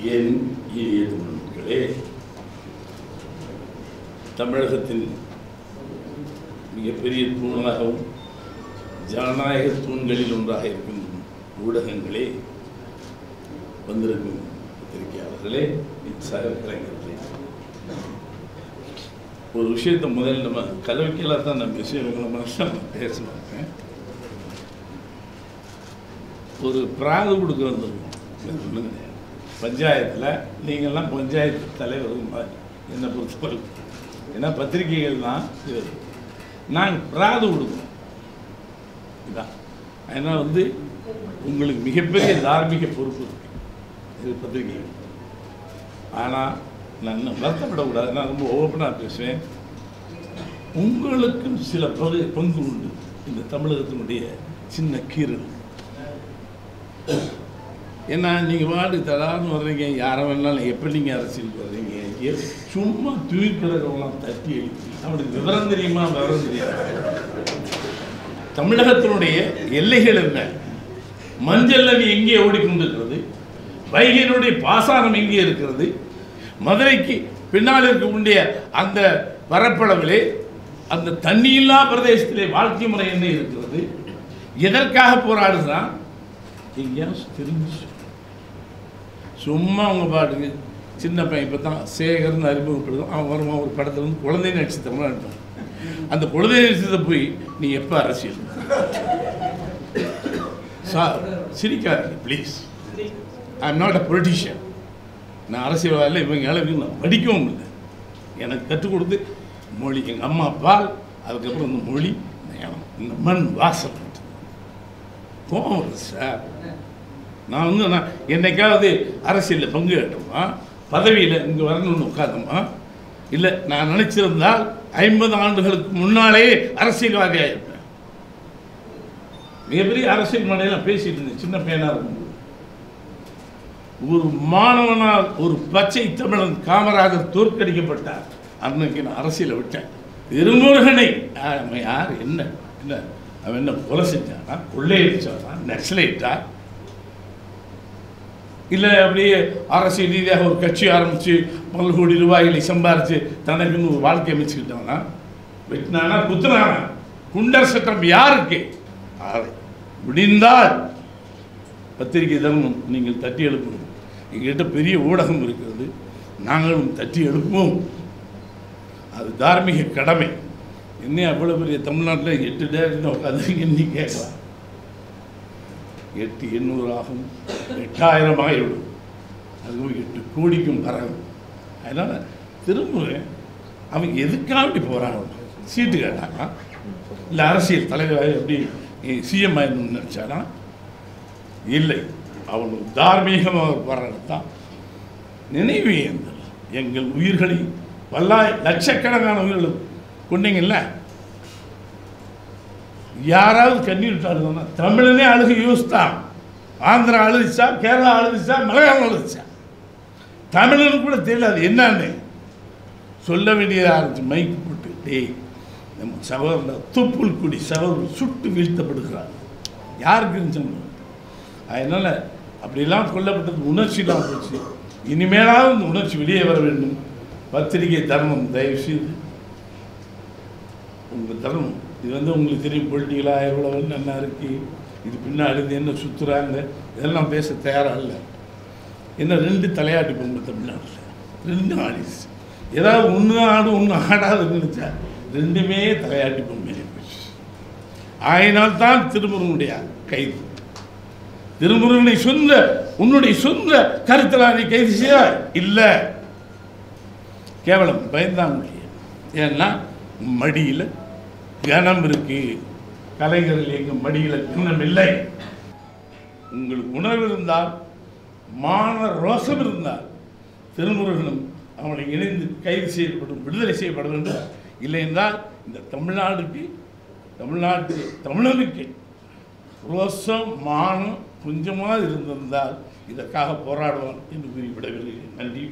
என் இனிய நண்பர்களே, தமிழகத்தின் மிகப்பெரிய தூணாகவும் ஜனநாயக தூண்களில் ஒன்றாக இருக்கும் ஊடகங்களே, வந்திருக்கும் பத்திரிகையாளர்களே, சக கலைஞர்களே, ஒரு விஷயத்தை முதல்ல நம்ம கலவைக்கெல்லாம் தான் நம்ம விஷயம் பேசணும். ஒரு பிராது கொடுக்க வந்திருக்கோம் பஞ்சாயத்தில். நீங்கள்லாம் பஞ்சாயத்து தலைவர் மாதிரி என்னை பொறுத்தவரை, ஏன்னா பத்திரிகைகள் தான் நாங்கள் பிராது கொடுக்கணும் இதான். அதனால் உங்களுக்கு மிகப்பெரிய தார்மீக பொறுப்பு இருக்கு இது பத்திரிகைகள். ஆனால் நான் வருத்தப்படக்கூடாது, நான் ரொம்ப ஓப்பனாக பேசுவேன். உங்களுக்கும் சில பங்கு உண்டு இந்த தமிழகத்தினுடைய சின்ன கீரல். ஏன்னா நீங்கள் வாட்டு தடான்னு வர்றீங்க, யாரை வேணாலும் எப்போ நீங்கள் அரசியலுக்கு வர்றீங்க, சும்மா தூக்கிடலாம் தட்டி எழுப்பி அவனுக்கு விவரம் தெரியுமா? விவரம் தெரியாது. தமிழகத்தினுடைய எல்லைகள் என்ன? மஞ்சள் அணி எங்கே ஓடிக்கொண்டிருக்கிறது? வைகையினுடைய பாசானம் எங்கே இருக்கிறது? மதுரைக்கு பின்னால் இருக்கக்கூடிய அந்த பரப்பளவிலே அந்த தண்ணியில்லா பிரதேசத்திலே வாழ்க்கை முறை என்ன இருக்கிறது? எதற்காக போராடுதான்? எங்கேயாவது தெரிஞ்சு சும்மா அவங்க பாட்டுக்கு சின்ன பையன் இப்போ தான் சேகர்னு அறிமுகப்படுதும், அவன் வருவான் ஒரு படத்தில் குழந்தை நட்சத்திரம்லாம் இருப்பான். அந்த குழந்தை நட்சத்திரத்தை போய் நீ எப்போ அரசியல் சார் சிரிக்காதீங்க please. I am not a politician. நான் அரசியல்வாதில் இவங்க அளவுக்கு நான் படிக்கவும் இல்லை. எனக்கு கற்றுக் கொடுத்து மொழி எங்கள் அம்மா பால், அதுக்கப்புறம் இந்த மொழி இந்த மண் வாசம் கோவம் வருது சார். நான் நான் என்னைக்காவது அரசியலில் பங்கு ஏற்றோமா, பதவியில் இங்கே வரணும்னு உட்காந்தோமா? இல்லை, நான் நினச்சிருந்தால் 50 ஆண்டுகளுக்கு முன்னாலே அரசியல்வாதியாக இருப்பேன். மிகப்பெரிய அரசியல் மனையில் பேசிட்டு இருந்தேன் சின்ன பையனாக இருக்கும்போது. ஒரு மாணவனால் ஒரு பச்சை தமிழன் காமராஜர் தோற்கடிக்கப்பட்டார். அன்னைக்கு நான் அரசியலை விட்டேன். திருமுருகனை யார் என்ன இல்லை, அவன் என்ன கொலை செஞ்சானா, கொள்ளையடிச்சானா, நக்சலைட்டா, இல்லை அப்படியே அரசியல் ரீதியாக ஒரு கட்சி ஆரம்பித்து பல கோடி ரூபாய்களை சம்பாரித்து தனக்குன்னு ஒரு வாழ்க்கை அமைச்சுக்கிட்டானா, வெட்டினானா, குத்துனானா? குண்டர் சட்டம் யாருக்கு? முடிந்தால் பத்திரிகை தர்மம் நீங்கள் தட்டி எழுப்பணும். எங்கள்கிட்ட பெரிய ஊடகம் இருக்கிறது, நாங்களும் தட்டி எழுப்புவோம். அது தார்மீக கடமை. என்ன அவ்வளோ பெரிய தமிழ்நாட்டில் 8 டேரக்டர் உட்காந்து எண்ணி கேட்கலாம். 8 800 ஆகும், 8000 ஆகிவிடும். அதுவும் 8 கோடிக்கும் பரவும். அதனால் திரும்ப அவங்க எதுக்காக இப்படி போகிறாங்க? சீட்டு கேட்டாங்க, இல்லை அரசியல் தலைவராக எப்படி சிஎம் ஆயிடணும்னு நினச்சானா? இல்லை, அவனுக்கு தார்மீகமாக போராடத்தான். நினைவு ஏந்தல் எங்கள் உயிர்களை லட்சக்கணக்கான உயிர்கள் கொண்டீங்கல்ல. யாராவது கண்ணீர் விட்டாருன்னா தமிழனே அழுகு யூஸ் தான். ஆந்திரா அழுதுச்சா, கேரளா அழுதுச்சா, மலையாளம் அழுதுச்சா? தமிழனுக்கு கூட தெரியல அது என்னன்னு சொல்ல வேண்டியதாக இருந்துச்சு. மைக்கு போட்டு, டேய் நம்ம சகோதரர் துப்புல் குடி சகோதரர் சுட்டு வீழ்த்தப்படுகிறார். யாருக்கு இருந்துச்சு? அதனால் அப்படிலாம் கொல்லப்பட்டது உணர்ச்சிலாம் போச்சு. இனிமேலாவது இந்த உணர்ச்சி வெளியே வர வேண்டும். பத்திரிகை தர்மம் தயவு செய்து உங்கள் தர்மம் இது உங்களுக்கு தெரியும். பொலிட்டிக்கலாக எவ்வளோ நல்லா இருக்குது, இது பின்னாடி என்ன சுற்றுறாங்க, இதெல்லாம் பேச தயாராக இல்லை. என்ன 2 தலையாட்டி பொங்கல் தமிழ்நாட்டில் 2 ஆடிச்சு. ஏதாவது ஒன்று ஆடு ஒன்று ஆடாதுன்னு நினச்சா 2மே தலையாட்டி பொங்கல் போச்சு. ஆயினால்தான் திருமுருகனுடைய கைது. திருமுருகனை உன்னுடைய சொந்த கருத்தில் நீ கைது செய்ய இல்லை, கேவலம் பயந்தாங்க. ஏன்னா மடியில் கனம் இருக்கு. கலைஞர்கள் எங்கள் மடியில் கனம் இல்லை. உங்களுக்கு உணர்வு இருந்தால், மான ரோசம் இருந்தால், திருமுருகனும் அவனை இணைந்து கைது செய்யப்படும், விடுதலை செய்யப்பட வேண்டும். இல்லை என்றால் இந்த தமிழனுக்கு ரோசம் மானம் கொஞ்சமாக இருந்திருந்தால் இதற்காக போராடுவான் என்று கூறி விடவில்லை. நன்றி.